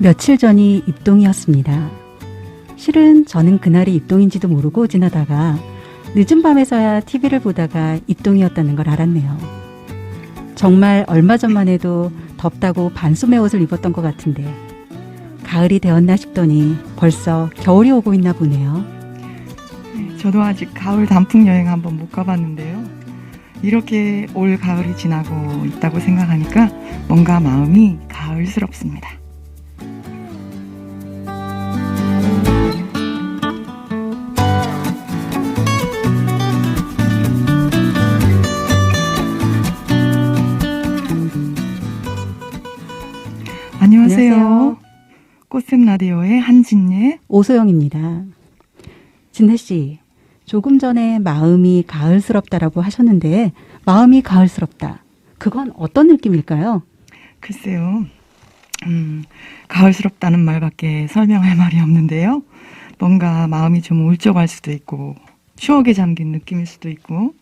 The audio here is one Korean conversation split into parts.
며칠 전이 입동이었습니다. 실은 저는 그날이 입동인지도 모르고 지나다가 늦은 밤에서야 TV를 보다가 입동이었다는 걸 알았네요. 정말 얼마 전만 해도 덥다고 반소매 옷을 입었던 것 같은데 가을이 되었나 싶더니 벌써 겨울이 오고 있나 보네요. 저도 아직 가을 단풍 여행 한번 못 가봤는데요. 이렇게 올 가을이 지나고 있다고 생각하니까 뭔가 마음이 가을스럽습니다. 안녕하세요. 꽃샘 라디오의 한진예, 오소영입니다. 진혜 씨, 조금 전에 마음이 가을스럽다라고 하셨는데 마음이 가을스럽다. 그건 어떤 느낌일까요? 글쎄요. 가을스럽다는 말밖에 설명할 말이 없는데요. 뭔가 마음이 좀 울적할 수도 있고 추억에 잠긴 느낌일 수도 있고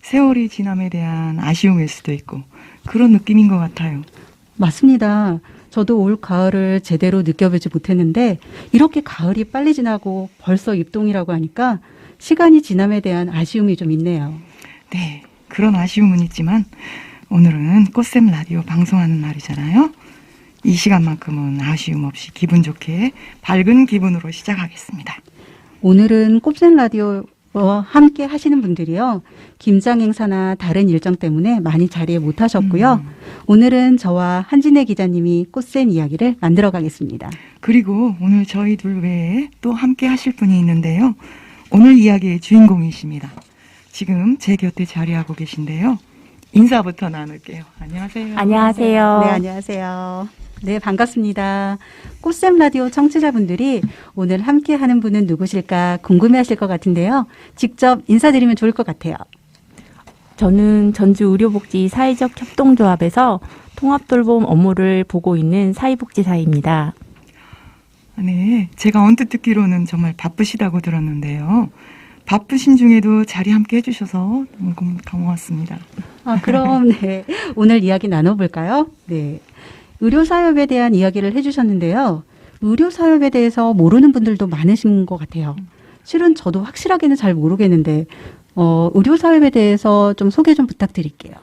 세월이 지남에 대한 아쉬움일 수도 있고 그런 느낌인 것 같아요. 맞습니다. 저도 올 가을을 제대로 느껴보지 못했는데 이렇게 가을이 빨리 지나고 벌써 입동이라고 하니까 시간이 지남에 대한 아쉬움이 좀 있네요. 네, 그런 아쉬움은 있지만 오늘은 꽃샘 라디오 방송하는 날이잖아요. 이 시간만큼은 아쉬움 없이 기분 좋게 밝은 기분으로 시작하겠습니다. 오늘은 꽃샘 라디오와 함께 하시는 분들이요. 김장 행사나 다른 일정 때문에 많이 자리에 못 하셨고요. 오늘은 저와 한진혜 기자님이 꽃샘 이야기를 만들어 가겠습니다. 그리고 오늘 저희 둘 외에 또 함께 하실 분이 있는데요. 오늘 이야기의 주인공이십니다. 지금 제 곁에 자리하고 계신데요. 인사부터 나눌게요. 안녕하세요. 안녕하세요. 네, 안녕하세요. 네, 반갑습니다. 꽃샘 라디오 청취자분들이 오늘 함께 하는 분은 누구실까 궁금해하실 것 같은데요. 직접 인사드리면 좋을 것 같아요. 저는 전주 의료복지 사회적 협동조합에서 통합돌봄 업무를 보고 있는 사회복지사입니다. 네, 제가 언뜻 듣기로는 정말 바쁘시다고 들었는데요. 바쁘신 중에도 자리 함께 해주셔서 너무 고맙습니다. 그럼 네, 오늘 이야기 나눠볼까요? 네, 의료사협에 대한 이야기를 해주셨는데요. 의료사협에 대해서 모르는 분들도 많으신 것 같아요. 실은 저도 확실하게는 잘 모르겠는데 의료사협에 대해서 좀 소개 좀 부탁드릴게요.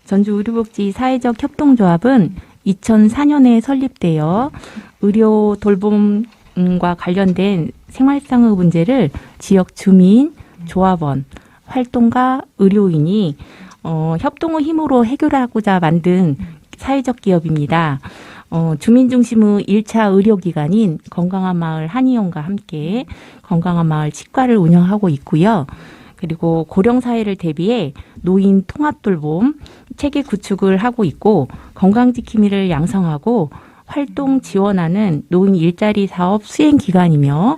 전주 의료복지 사회적 협동조합은 2004년에 설립되어 의료 돌봄과 관련된 생활상의 문제를 지역 주민, 조합원, 활동가, 의료인이 협동의 힘으로 해결하고자 만든 사회적 기업입니다. 주민 중심의 1차 의료기관인 건강한 마을 한의원과 함께 건강한 마을 치과를 운영하고 있고요. 그리고 고령사회를 대비해 노인 통합돌봄 체계 구축을 하고 있고 건강지킴이를 양성하고 활동 지원하는 노인 일자리 사업 수행기관이며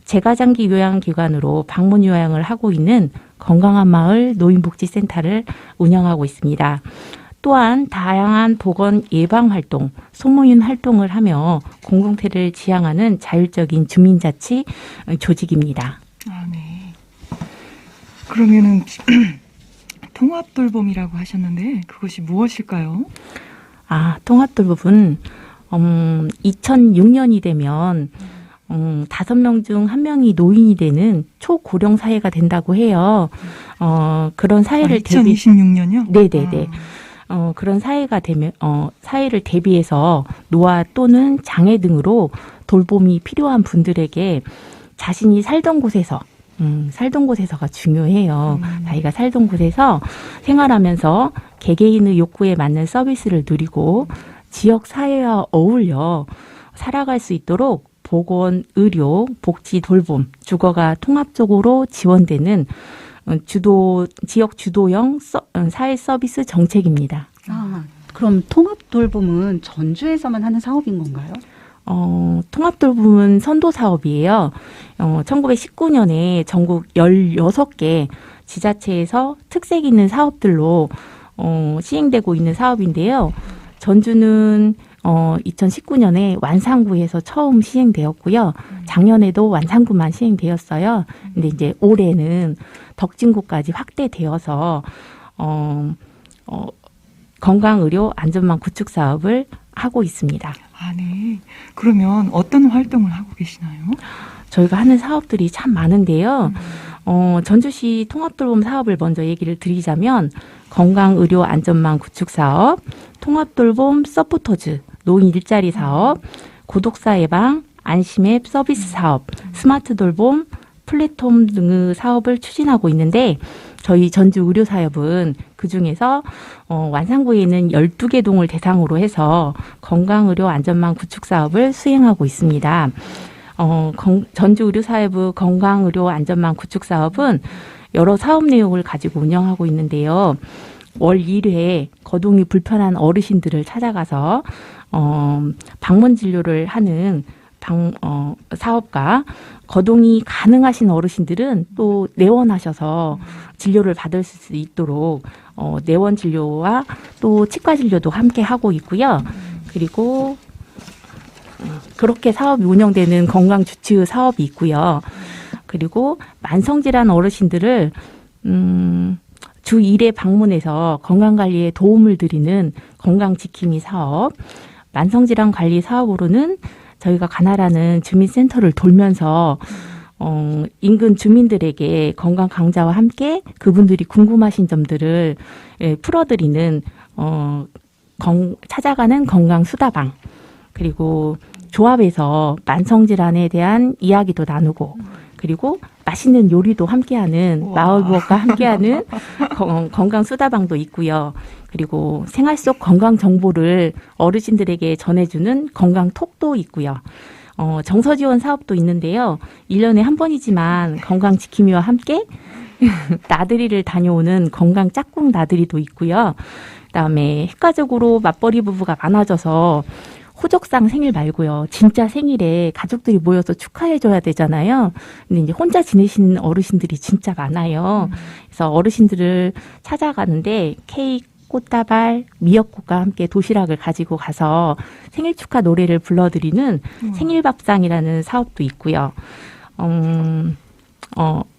재가장기 요양기관으로 방문 요양을 하고 있는 건강한 마을 노인복지센터를 운영하고 있습니다. 또한 다양한 보건 예방 활동, 소모임 활동을 하며 공동체를 지향하는 자율적인 주민자치 조직입니다. 네. 그러면은 통합돌봄이라고 하셨는데 그것이 무엇일까요? 통합돌봄은 2006년이 되면 5명 중 1명이 노인이 되는 초고령 사회가 된다고 해요. 그런 사회를 2026년요? 네네네. 그런 사회가 되면, 사회를 대비해서 노화 또는 장애 등으로 돌봄이 필요한 분들에게 자신이 살던 곳에서가 중요해요. 자기가 살던 곳에서 생활하면서 개개인의 욕구에 맞는 서비스를 누리고 지역 사회와 어울려 살아갈 수 있도록 보건, 의료, 복지, 돌봄, 주거가 통합적으로 지원되는 지역 주도형 사회 서비스 정책입니다. 그럼 통합돌봄은 전주에서만 하는 사업인 건가요? 통합돌봄은 선도 사업이에요. 1919년에 전국 16개 지자체에서 특색 있는 사업들로 시행되고 있는 사업인데요. 전주는 2019년에 완산구에서 처음 시행되었고요. 작년에도 완산구만 시행되었어요. 근데 이제 올해는 덕진구까지 확대되어서 건강의료 안전망 구축 사업을 하고 있습니다. 아, 네. 그러면 어떤 활동을 하고 계시나요? 저희가 하는 사업들이 참 많은데요. 전주시 통합돌봄 사업을 먼저 얘기를 드리자면 건강의료안전망 구축 사업, 통합돌봄 서포터즈, 노인 일자리 사업, 고독사 예방, 안심앱 서비스 사업, 스마트 돌봄, 플랫폼 등의 사업을 추진하고 있는데 저희 전주 의료사업은 그중에서 완산구에 있는 12개 동을 대상으로 해서 건강의료안전망 구축 사업을 수행하고 있습니다. 전주 의료사회부 건강의료안전망 구축 사업은 여러 사업 내용을 가지고 운영하고 있는데요. 월 1회 거동이 불편한 어르신들을 찾아가서 방문 진료를 하는 사업과 거동이 가능하신 어르신들은 또 내원하셔서 진료를 받을 수 있도록 내원 진료와 또 치과 진료도 함께 하고 있고요. 그리고 그렇게 사업이 운영되는 건강주치의 사업이 있고요. 그리고 만성질환 어르신들을 주 1회 방문해서 건강관리에 도움을 드리는 건강지킴이 사업, 만성질환 관리 사업으로는 저희가 가나라는 주민센터를 돌면서 인근 주민들에게 건강 강좌와 함께 그분들이 궁금하신 점들을 풀어드리는 찾아가는 건강 수다방, 그리고 조합에서 만성질환에 대한 이야기도 나누고, 그리고 맛있는 요리도 함께하는 마을부엌과 함께하는 건강 수다방도 있고요. 그리고 생활 속 건강 정보를 어르신들에게 전해주는 건강 톡도 있고요. 정서 지원 사업도 있는데요. 1년에 한 번이지만 건강 지킴이와 함께 나들이를 다녀오는 건강 짝꿍 나들이도 있고요. 그다음에 핵가족으로 맞벌이 부부가 많아져서 호적상 생일 말고요. 진짜 생일에 가족들이 모여서 축하해줘야 되잖아요. 근데 이제 혼자 지내시는 어르신들이 진짜 많아요. 그래서 어르신들을 찾아가는데 케이크, 꽃다발, 미역국과 함께 도시락을 가지고 가서 생일 축하 노래를 불러드리는 생일밥상이라는 사업도 있고요.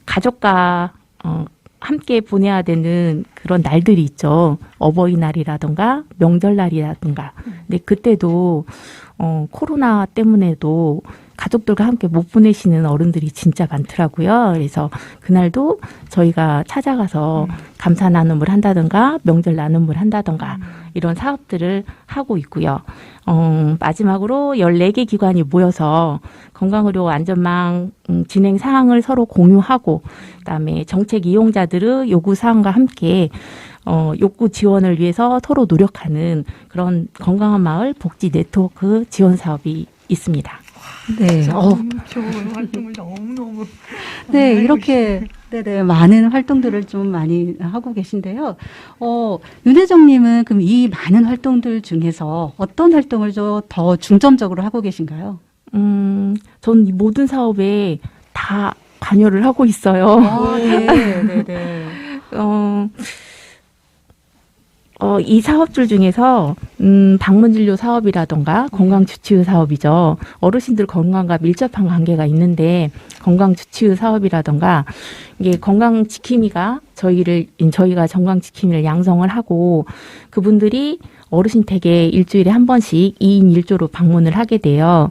가족과 함께 보내야 되는 그런 날들이 있죠. 어버이날이라든가 명절날이라든가. 근데 그때도 코로나 때문에도 가족들과 함께 못 보내시는 어른들이 진짜 많더라고요. 그래서 그날도 저희가 찾아가서 감사 나눔을 한다든가 명절 나눔을 한다든가 이런 사업들을 하고 있고요. 마지막으로 14개 기관이 모여서 건강의료 안전망 진행 사항을 서로 공유하고, 그다음에 정책 이용자들의 요구 사항과 함께 욕구 지원을 위해서 서로 노력하는 그런 건강한 마을 복지 네트워크 지원 사업이 있습니다. 네. 좋은 활동을 너무너무 네, 이렇게 네네 많은 활동들을 좀 많이 하고 계신데요. 윤혜정님은 그럼 이 많은 활동들 중에서 어떤 활동을 좀 더 중점적으로 하고 계신가요? 전 이 모든 사업에 다 관여를 하고 있어요. 네, 네. 이 사업들 중에서 방문진료 사업이라던가 건강주치의 사업이죠. 어르신들 건강과 밀접한 관계가 있는데 건강주치의 사업이라던가 이게 건강지킴이가 저희가 건강지킴이를 양성을 하고 그분들이 어르신 댁에 일주일에 한 번씩 2인 1조로 방문을 하게 돼요.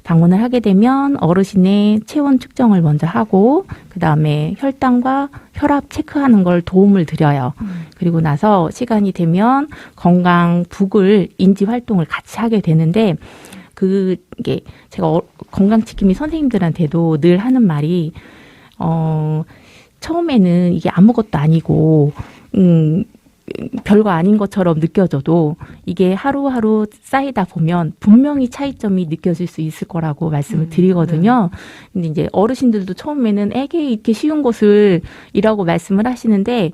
방문을 하게 되면 어르신의 체온 측정을 먼저 하고 그다음에 혈당과 혈압 체크하는 걸 도움을 드려요. 그리고 나서 시간이 되면 건강북을 인지 활동을 같이 하게 되는데 이게 제가 건강지킴이 선생님들한테도 늘 하는 말이 처음에는 이게 아무것도 아니고 별거 아닌 것처럼 느껴져도 이게 하루하루 쌓이다 보면 분명히 차이점이 느껴질 수 있을 거라고 말씀을 드리거든요. 근데 이제 어르신들도 처음에는 에게 이렇게 쉬운 것을 이라고 말씀을 하시는데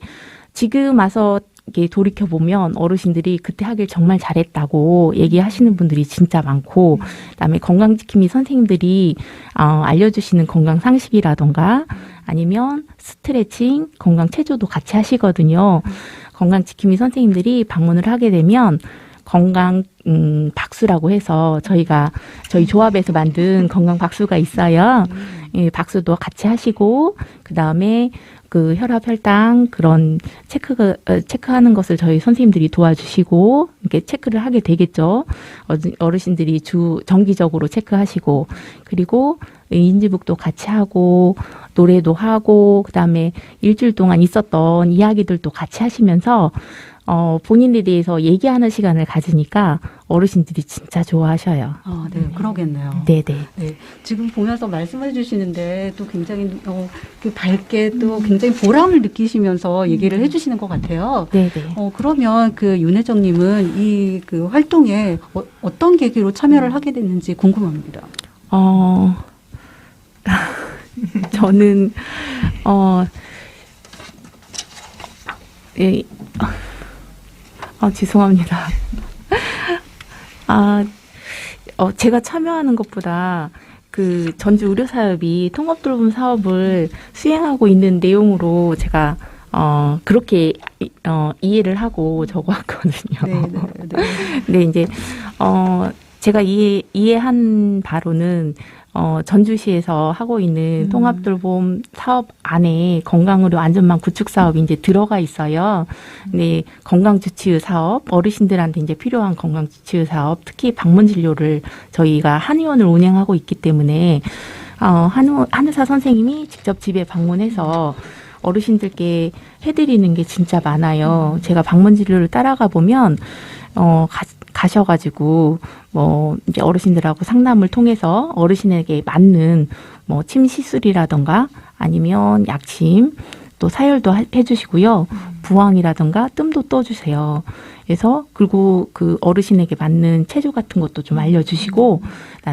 지금 와서 이게 돌이켜 보면 어르신들이 그때 하길 정말 잘했다고 얘기하시는 분들이 진짜 많고, 그다음에 건강지킴이 선생님들이 알려주시는 건강 상식이라던가 아니면 스트레칭, 건강 체조도 같이 하시거든요. 건강지킴이 선생님들이 방문을 하게 되면 건강 박수라고 해서 저희 조합에서 만든 건강 박수가 있어요. 예, 박수도 같이 하시고 그다음에 그 혈압, 혈당 그런 체크하는 것을 저희 선생님들이 도와주시고 이렇게 체크를 하게 되겠죠. 어르신들이 정기적으로 체크하시고 그리고 인지북도 같이 하고 노래도 하고 그다음에 일주일 동안 있었던 이야기들도 같이 하시면서 본인에 대해서 얘기하는 시간을 가지니까 어르신들이 진짜 좋아하셔요. 아, 네, 그러겠네요. 네네. 네, 지금 보면서 말씀해 주시는데 또 굉장히 그 밝게 또 굉장히 보람을 느끼시면서 얘기를 해 주시는 것 같아요. 네네. 그러면 그 윤혜정님은 이 그 활동에 어떤 계기로 참여를 하게 됐는지 궁금합니다. 저는 예, 죄송합니다. 제가 참여하는 것보다 그 전주 의료사업이 통합돌봄 사업을 수행하고 있는 내용으로 제가 그렇게 이해를 하고 적어왔거든요. 네. 네, 이제 제가 이해한 바로는 전주시에서 하고 있는 통합돌봄 사업 안에 건강의료 안전망 구축 사업이 이제 들어가 있어요. 네, 건강주치의 사업, 어르신들한테 이제 필요한 건강주치의 사업, 특히 방문 진료를 저희가 한의원을 운영하고 있기 때문에 한의사 선생님이 직접 집에 방문해서 어르신들께 해드리는 게 진짜 많아요. 제가 방문 진료를 따라가 보면 가셔가지고 이제 어르신들하고 상담을 통해서 어르신에게 맞는 침 시술이라던가 아니면 약침 또 사열도 해주시고요. 부항이라던가 뜸도 떠주세요. 그래서 그리고 그 어르신에게 맞는 체조 같은 것도 좀 알려주시고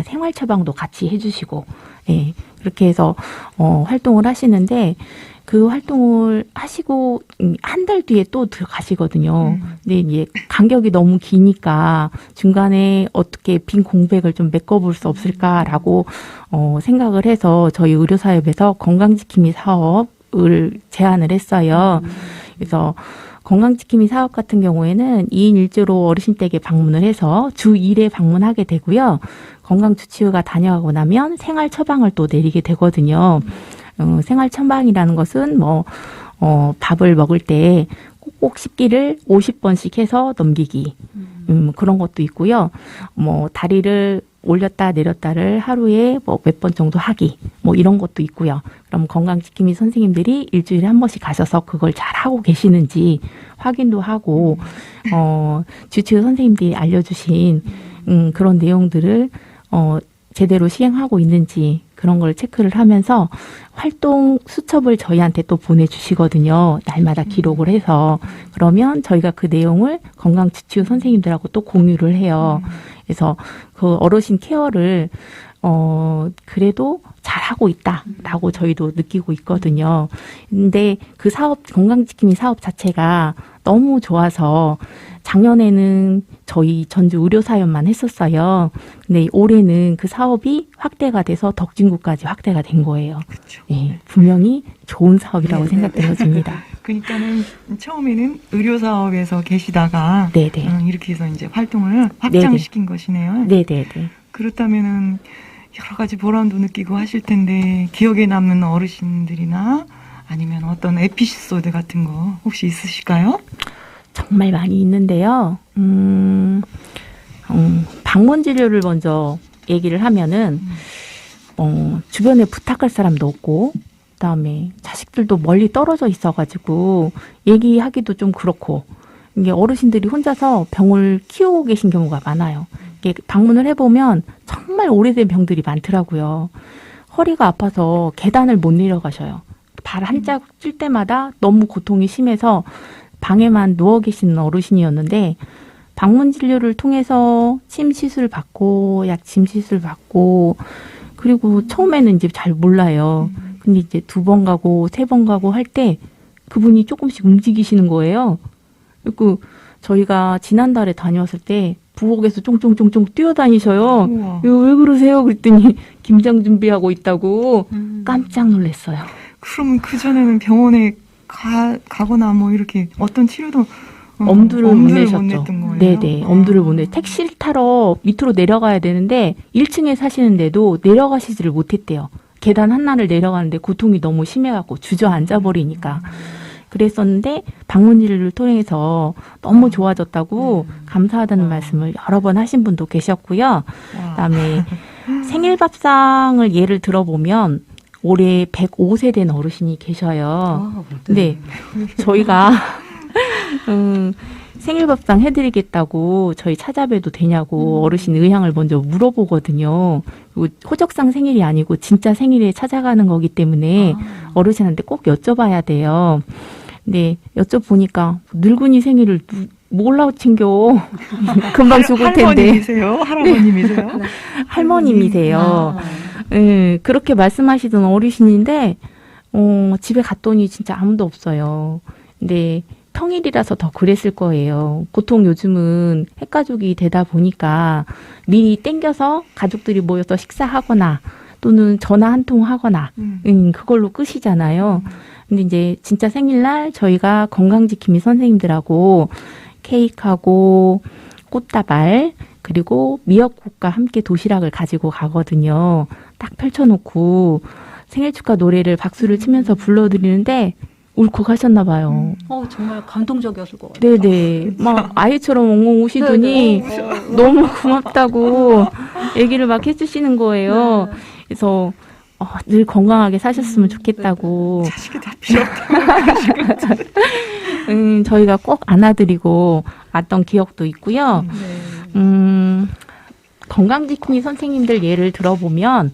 생활 처방도 같이 해주시고 예, 그렇게 해서 활동을 하시는데 그 활동을 하시고 한 달 뒤에 또 들어가시거든요. 근데 이제 간격이 너무 기니까 중간에 어떻게 빈 공백을 좀 메꿔볼 수 없을까라고 생각을 해서 저희 의료사업에서 건강지킴이 사업을 제안을 했어요. 그래서 건강지킴이 사업 같은 경우에는 2인 1조로 어르신 댁에 방문을 해서 주 1회 방문하게 되고요. 건강주치의가 다녀가고 나면 생활 처방을 또 내리게 되거든요. 생활 처방이라는 것은 밥을 먹을 때 꼭꼭 씹기를 50번씩 해서 넘기기. 그런 것도 있고요. 다리를 올렸다 내렸다를 하루에 몇 번 정도 하기. 이런 것도 있고요. 그럼 건강지킴이 선생님들이 일주일에 한 번씩 가셔서 그걸 잘 하고 계시는지 확인도 하고, 주치의 선생님들이 알려주신, 그런 내용들을, 제대로 시행하고 있는지 그런 걸 체크를 하면서 활동 수첩을 저희한테 또 보내주시거든요. 날마다 기록을 해서. 그러면 저희가 그 내용을 건강주치의 선생님들하고 또 공유를 해요. 그래서 그 어르신 케어를 그래도 잘하고 있다라고 저희도 느끼고 있거든요. 근데 그 사업, 건강지킴이 사업 자체가 너무 좋아서 작년에는 저희 전주 의료사업만 했었어요. 근데 올해는 그 사업이 확대가 돼서 덕진구까지 확대가 된 거예요. 그렇죠. 예, 분명히 좋은 사업이라고 생각되어집니다. 그러니까는 처음에는 의료사업에서 계시다가 네네. 이렇게 해서 이제 활동을 확장시킨 것이네요. 네네네. 그렇다면은 여러 가지 보람도 느끼고 하실 텐데 기억에 남는 어르신들이나 아니면 어떤 에피소드 같은 거 혹시 있으실까요? 정말 많이 있는데요. 방문 진료를 먼저 얘기를 하면은 주변에 부탁할 사람도 없고 그다음에 자식들도 멀리 떨어져 있어가지고 얘기하기도 좀 그렇고 이게 어르신들이 혼자서 병을 키우고 계신 경우가 많아요. 이게 방문을 해보면 정말 오래된 병들이 많더라고요. 허리가 아파서 계단을 못 내려가셔요. 발 한 짝 찔 때마다 너무 고통이 심해서 방에만 누워 계시는 어르신이었는데 방문 진료를 통해서 침 시술 받고 약침 시술 받고 그리고 처음에는 이제 잘 몰라요. 근데 이제 2번 가고 3번 가고 할 때 그분이 조금씩 움직이시는 거예요. 그리고 저희가 지난달에 다녀왔을 때 부엌에서 쫑쫑쫑쫑 뛰어다니셔요. 우와. 이거 왜 그러세요? 그랬더니 김장 준비하고 있다고 깜짝 놀랐어요. 그럼 그전에는 병원에 가거나 이렇게 어떤 치료도 엄두를 못 내셨죠. 냈던 거예요? 네네, 엄두를 못 내. 택시를 타러 밑으로 내려가야 되는데 1층에 사시는데도 내려가시지를 못했대요. 계단 하나를 내려가는데 고통이 너무 심해갖고 주저앉아 버리니까. 그랬었는데 방문일을 통해서 너무 좋아졌다고 감사하다는 말씀을 여러 번 하신 분도 계셨고요. 그다음에 생일밥상을 예를 들어보면 올해 105세 된 어르신이 계셔요. 근데 저희가 생일밥상 해드리겠다고 저희 찾아뵈도 되냐고 어르신 의향을 먼저 물어보거든요. 그리고 호적상 생일이 아니고 진짜 생일에 찾아가는 거기 때문에 어르신한테 꼭 여쭤봐야 돼요. 근데 여쭤보니까 늙은이 생일을 몰라 챙겨. 금방 죽을 텐데. 할머님이세요? 할아버님이세요? 할머님이세요. 그렇게 말씀하시던 어르신인데 집에 갔더니 진짜 아무도 없어요. 근데 평일이라서 더 그랬을 거예요. 보통 요즘은 핵가족이 되다 보니까 미리 땡겨서 가족들이 모여서 식사하거나 또는 전화 한 통 하거나 그걸로 끝이잖아요. 근데 이제 진짜 생일날 저희가 건강지킴이 선생님들하고 케이크하고 꽃다발 그리고 미역국과 함께 도시락을 가지고 가거든요. 딱 펼쳐놓고 생일 축하 노래를 박수를 치면서 불러드리는데 울컥하셨나 봐요. 정말 감동적이었을 것 같아요. 네네. 막 아이처럼 엉엉 우시더니 너무 고맙다고 얘기를 막 해주시는 거예요. 그래서 늘 건강하게 사셨으면 좋겠다고. 자식이 다 필요 없다고. 저희가 꼭 안아드리고 왔던 기억도 있고요. 건강지킴이 선생님들 예를 들어보면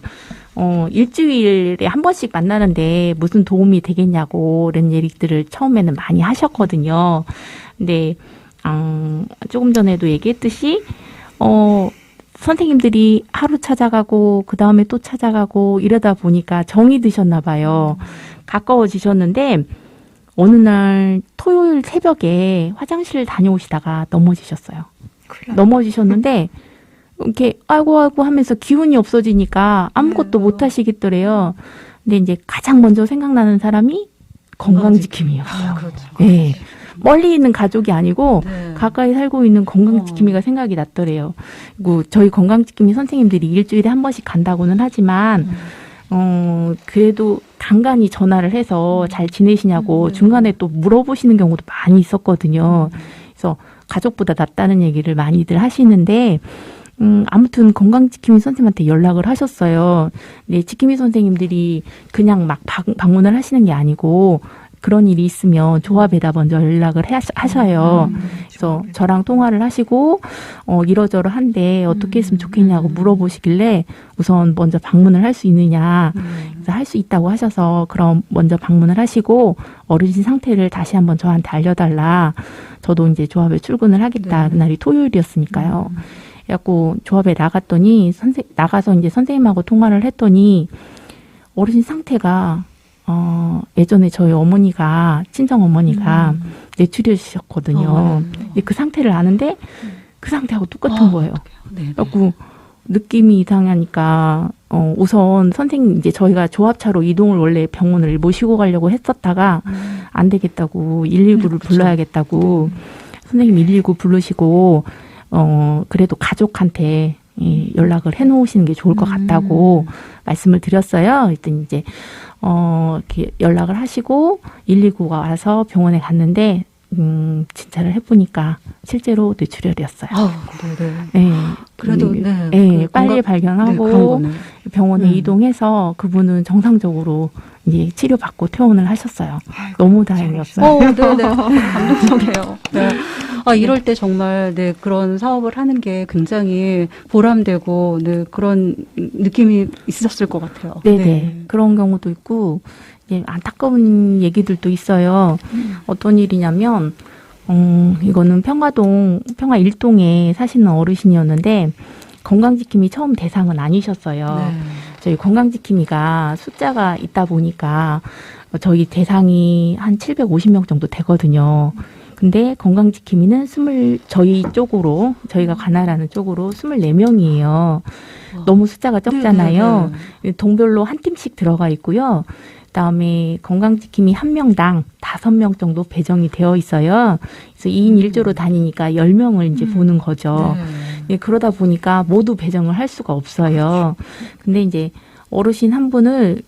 일주일에 한 번씩 만나는데 무슨 도움이 되겠냐고 이런 얘기들을 처음에는 많이 하셨거든요. 근데 조금 전에도 얘기했듯이 선생님들이 하루 찾아가고 그 다음에 또 찾아가고 이러다 보니까 정이 드셨나 봐요. 가까워지셨는데 어느 날 토요일 새벽에 화장실 다녀오시다가 넘어지셨어요. 넘어지셨는데 이렇게 아이고 하면서 기운이 없어지니까 아무것도 못 하시겠더래요. 근데 이제 가장 먼저 생각나는 사람이 건강지킴이였어요. 그렇죠. 네. 멀리 있는 가족이 아니고 가까이 살고 있는 건강지킴이가 생각이 났더래요. 그리고 저희 건강지킴이 선생님들이 일주일에 한 번씩 간다고는 하지만 그래도 간간히 전화를 해서 잘 지내시냐고 중간에 또 물어보시는 경우도 많이 있었거든요. 그래서 가족보다 낫다는 얘기를 많이들 하시는데 아무튼 건강지킴이 선생님한테 연락을 하셨어요. 네, 지킴이 선생님들이 그냥 막 방문을 하시는 게 아니고 그런 일이 있으면 조합에다 먼저 연락을 하셔요. 그래서 저랑 통화를 하시고 이러저러한데 어떻게 했으면 좋겠냐고 물어보시길래 우선 먼저 방문을 할 수 있느냐. 그래서 할 수 있다고 하셔서 그럼 먼저 방문을 하시고 어르신 상태를 다시 한번 저한테 알려달라. 저도 이제 조합에 출근을 하겠다. 그날이 토요일이었으니까요. 그래갖고 조합에 나갔더니 나가서 이제 선생님하고 통화를 했더니 어르신 상태가 예전에 저희 어머니가 친정 어머니가 뇌출혈이셨거든요. 근데 그 상태를 아는데 그 상태하고 똑같은 거예요. 그래갖고 느낌이 이상하니까 우선 선생님 이제 저희가 조합차로 이동을 원래 병원을 모시고 가려고 했었다가 안 되겠다고 119를 불러야겠다고 선생님 119 부르시고 그래도 가족한테 연락을 해놓으시는 게 좋을 것 같다고 말씀을 드렸어요. 그랬더니 이제 이렇게 연락을 하시고 119가 와서 병원에 갔는데 진찰을 해보니까 실제로 뇌출혈이었어요. 네. 그래도 빨리 발견하고 병원에 이동해서 그분은 정상적으로 이제 치료받고 퇴원을 하셨어요. 너무 다행이었어요. 네네. 감동적이에요. 네. 이럴 때 정말 그런 사업을 하는 게 굉장히 보람되고 그런 느낌이 있었을 것 같아요. 네네. 그런 경우도 있고 안타까운 얘기들도 있어요. 어떤 일이냐면 이거는 평화 1동에 사시는 어르신이었는데 건강지킴이 처음 대상은 아니셨어요. 저희 건강지킴이가 숫자가 있다 보니까 저희 대상이 한 750명 정도 되거든요. 근데 건강지킴이는 저희 쪽으로, 저희가 관할하는 쪽으로 24명이에요. 너무 숫자가 적잖아요. 동별로 한 팀씩 들어가 있고요. 그다음에 건강지킴이 한 명당 5명 정도 배정이 되어 있어요. 그래서 2인 1조로 다니니까 10명을 이제 보는 거죠. 예, 그러다 보니까 모두 배정을 할 수가 없어요. 근데 이제 어르신 한 분을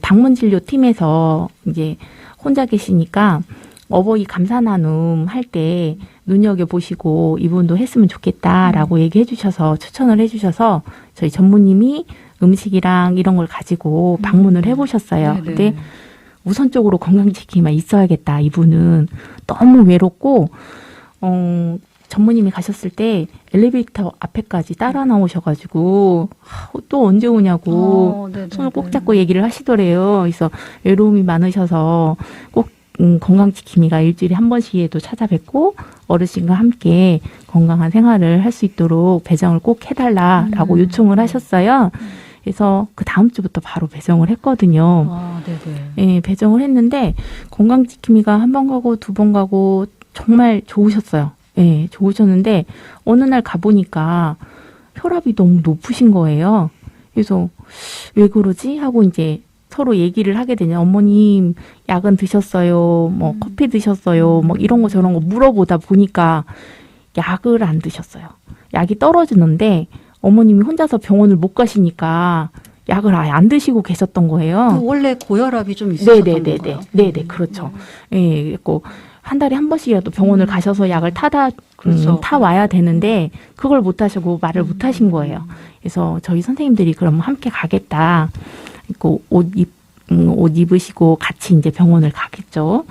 방문진료 팀에서 이제 혼자 계시니까 어버이 감사 나눔 할 때 눈여겨보시고 이분도 했으면 좋겠다라고 얘기해 주셔서 추천을 해 주셔서 저희 전무님이 음식이랑 이런 걸 가지고 방문을 해보셨어요. 근데 우선적으로 건강지킴이만 있어야겠다. 이분은 너무 외롭고 전무님이 가셨을 때 엘리베이터 앞에까지 따라 나오셔가지고 또 언제 오냐고 손을 꼭 잡고 얘기를 하시더래요. 그래서 외로움이 많으셔서 꼭 건강지킴이가 일주일에 한 번씩이라도 찾아뵙고 어르신과 함께 건강한 생활을 할 수 있도록 배정을 꼭 해달라라고 요청을 하셨어요. 그래서 그 다음 주부터 바로 배정을 했거든요. 예, 배정을 했는데 건강지킴이가 한 번 가고 2번 가고 정말 좋으셨어요. 예, 좋으셨는데 어느 날 가보니까 혈압이 너무 높으신 거예요. 그래서 왜 그러지? 하고 이제 서로 얘기를 하게 되냐. 어머님 약은 드셨어요? 뭐 커피 드셨어요? 뭐 이런 거 저런 거 물어보다 보니까 약을 안 드셨어요. 약이 떨어지는데 어머님이 혼자서 병원을 못 가시니까 약을 아예 안 드시고 계셨던 거예요. 원래 고혈압이 좀 있으셨던 건가요? 네네, 그렇죠. 예, 그리고 한 달에 한 번씩이라도 병원을 가셔서 약을 타 와야 되는데 그걸 못 하시고 말을 못 하신 거예요. 그래서 저희 선생님들이 그럼 함께 가겠다. 그 옷 입으시고 같이 이제 병원을 가겠죠.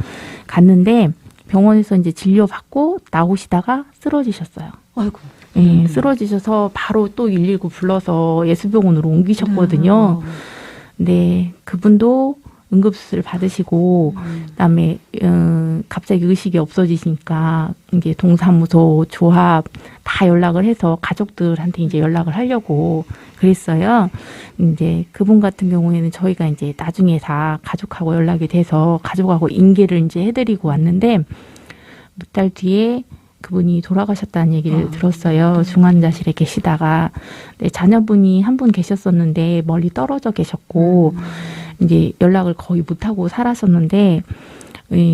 갔는데 병원에서 이제 진료받고 나오시다가 쓰러지셨어요. 아이고. 예, 쓰러지셔서 바로 또 119 불러서 예수병원으로 옮기셨거든요. 근데 그분도 응급수술 받으시고 그다음에 갑자기 의식이 없어지시니까 이제 동사무소, 조합 다 연락을 해서 가족들한테 이제 연락을 하려고 그랬어요. 이제 그분 같은 경우에는 저희가 이제 나중에 다 가족하고 연락이 돼서 가족하고 인계를 이제 해드리고 왔는데 몇 달 뒤에 그분이 돌아가셨다는 얘기를 들었어요. 중환자실에 계시다가. 네, 자녀분이 한 분 계셨었는데 멀리 떨어져 계셨고 이제 연락을 거의 못하고 살았었는데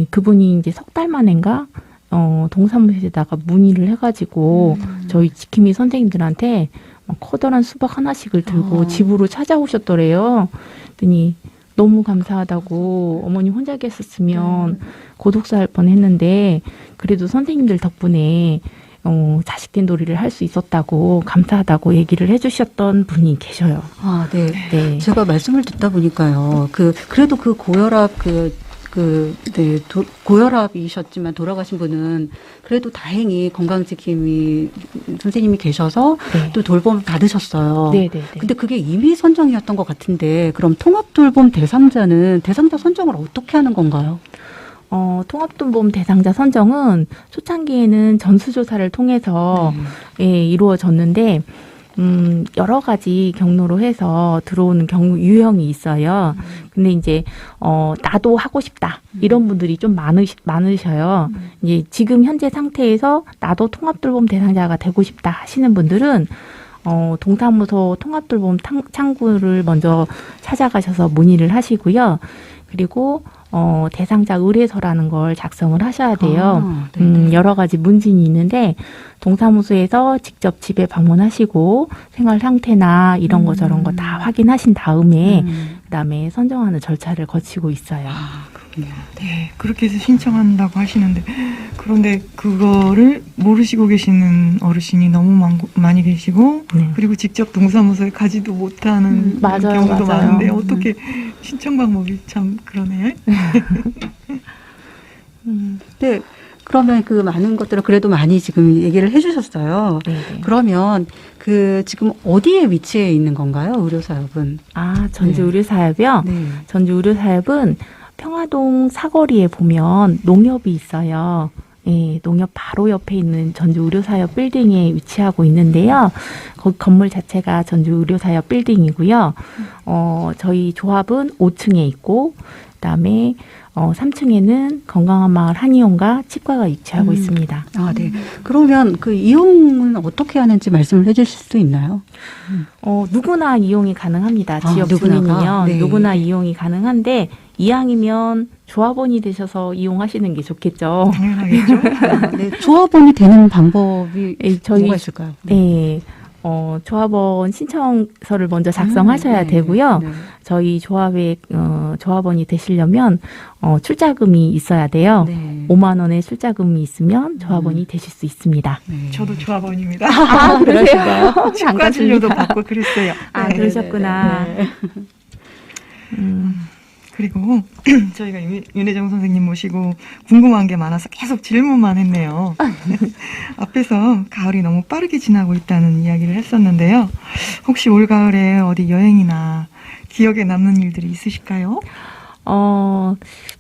그분이 이제 석 달 만인가 동사무실에다가 문의를 해가지고 저희 지킴이 선생님들한테 막 커다란 수박 하나씩을 들고 집으로 찾아오셨더래요. 그랬더니 너무 감사하다고 어머니 혼자 계셨으면 고독사 할 뻔했는데 그래도 선생님들 덕분에 자식된 놀이를 할 수 있었다고 감사하다고 얘기를 해주셨던 분이 계셔요. 아, 네. 네. 제가 말씀을 듣다 보니까요. 그래도 그 고혈압 고혈압이셨지만 돌아가신 분은 그래도 다행히 건강지킴이 선생님이 계셔서 네. 또 돌봄을 받으셨어요. 네네네. 근데 그게 임의 선정이었던 것 같은데 그럼 통합돌봄 대상자는 대상자 선정을 어떻게 하는 건가요? 통합돌봄 대상자 선정은 초창기에는 전수조사를 통해서 예, 이루어졌는데 여러 가지 경로로 해서 들어오는 유형이 있어요. 근데 이제 나도 하고 싶다 이런 분들이 좀 많으셔요. 이제 지금 현재 상태에서 나도 통합돌봄 대상자가 되고 싶다 하시는 분들은 동사무소 통합돌봄 창구를 먼저 찾아가셔서 문의를 하시고요. 그리고 대상자 의뢰서라는 걸 작성을 하셔야 돼요. 여러 가지 문진이 있는데 동사무소에서 직접 집에 방문하시고 생활 상태나 이런 거 저런 거 다 확인하신 다음에 그다음에 선정하는 절차를 거치고 있어요. 네, 그렇게 해서 신청한다고 하시는데 그런데 그거를 모르시고 계시는 어르신이 너무 많이 계시고 네. 그리고 직접 동사무소에 가지도 못하는 맞아요, 경우도 맞아요. 많은데 어떻게 신청 방법이 참 그러네요. 네. 그러면 그 많은 것들을 그래도 많이 지금 얘기를 해주셨어요. 네네. 그러면 지금 어디에 위치해 있는 건가요? 의료사업은? 전주 네. 의료사업이요? 네. 전주 의료사업은 평화동 사거리에 보면 농협이 있어요. 예, 농협 바로 옆에 있는 전주 의료사업 빌딩에 위치하고 있는데요. 거기 건물 자체가 전주 의료사업 빌딩이고요. 저희 조합은 5층에 있고, 그다음에 3층에는 건강한 마을 한의원과 치과가 위치하고 있습니다. 아, 네. 그러면 그 이용은 어떻게 하는지 말씀을 해주실 수 있나요? 누구나 이용이 가능합니다. 아, 지역 누구나가? 주민이면 네. 누구나 이용이 가능한데 이왕이면 조합원이 되셔서 이용하시는 게 좋겠죠. 당연하겠죠. 아, 네. 조합원이 되는 방법이 저희 뭐가 있을까요? 네. 조합원 신청서를 먼저 작성하셔야 네, 되고요. 네. 저희 조합의 조합원이 되시려면 출자금이 있어야 돼요. 네. 5만 원의 출자금이 있으면 조합원이 되실 수 있습니다. 네. 저도 조합원입니다. 아, 그러세요? 치과 진료도 받고 그랬어요. 아, 네, 그러셨구나. 네, 네. 그리고 저희가 윤혜정 선생님 모시고 궁금한 게 많아서 계속 질문만 했네요. 앞에서 가을이 너무 빠르게 지나고 있다는 이야기를 했었는데요. 혹시 올 가을에 어디 여행이나 기억에 남는 일들이 있으실까요?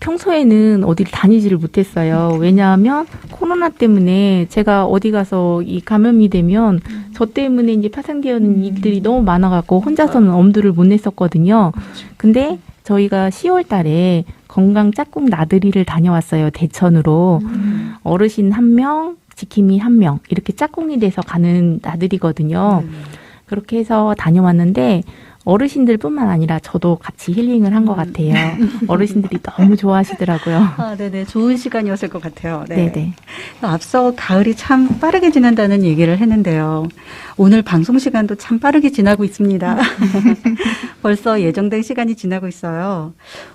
평소에는 어디를 다니지를 못했어요. 왜냐하면 코로나 때문에 제가 어디 가서 이 감염이 되면 저 때문에 이제 파생되는 일들이 너무 많아갖고 혼자서는 엄두를 못 냈었거든요. 근데 저희가 10월 달에 건강 짝꿍 나들이를 다녀왔어요. 대천으로. 어르신 1명, 지킴이 1명 이렇게 짝꿍이 돼서 가는 나들이거든요. 그렇게 해서 다녀왔는데 어르신들뿐만 아니라 저도 같이 힐링을 한 것 같아요. 어르신들이 너무 좋아하시더라고요. 아, 네네. 좋은 시간이었을 것 같아요. 네. 네네. 앞서 가을이 참 빠르게 지난다는 얘기를 했는데요. 오늘 방송 시간도 참 빠르게 지나고 있습니다. 벌써 예정된 시간이 지나고 있어요.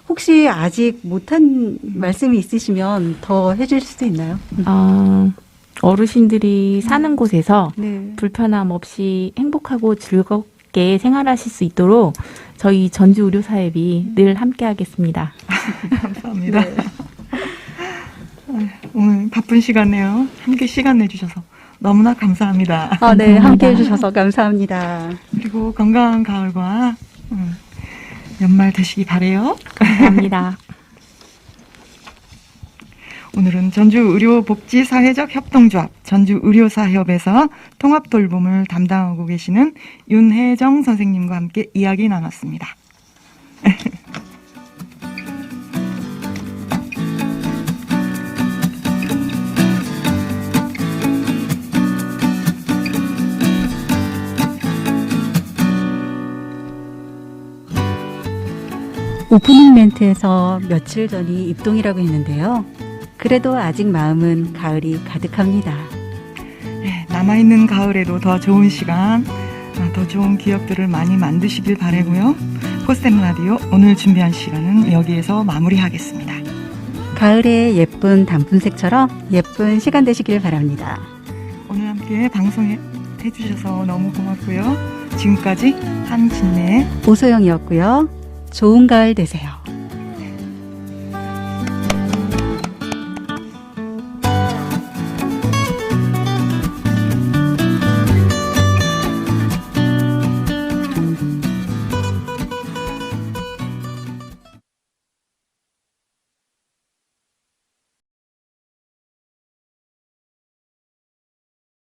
혹시 아직 못한 말씀이 있으시면 더 해줄 수 있나요? 어르신들이 사는 곳에서 네. 불편함 없이 행복하고 즐겁게 생활하실 수 있도록 저희 전주의료사협이 늘 함께하겠습니다. 감사합니다. 네. 오늘 바쁜 시간에요. 함께 시간 내주셔서 너무나 감사합니다. 아, 네. 함께 해주셔서 감사합니다. 그리고 건강한 가을과 연말 되시기 바래요. 감사합니다. 오늘은 전주의료복지사회적 협동조합 전주의료사협에서 통합돌봄을 담당하고 계시는 윤혜정 선생님과 함께 이야기 나눴습니다. 오프닝 멘트에서 며칠 전이 입동이라고 했는데요. 그래도 아직 마음은 가을이 가득합니다. 네, 남아있는 가을에도 더 좋은 시간, 더 좋은 기억들을 많이 만드시길 바라고요. 포스템 라디오 오늘 준비한 시간은 여기에서 마무리하겠습니다. 가을의 예쁜 단풍색처럼 예쁜 시간 되시길 바랍니다. 오늘 함께 방송해 주셔서 너무 고맙고요. 지금까지 한진래의 오소영이었고요. 좋은 가을 되세요.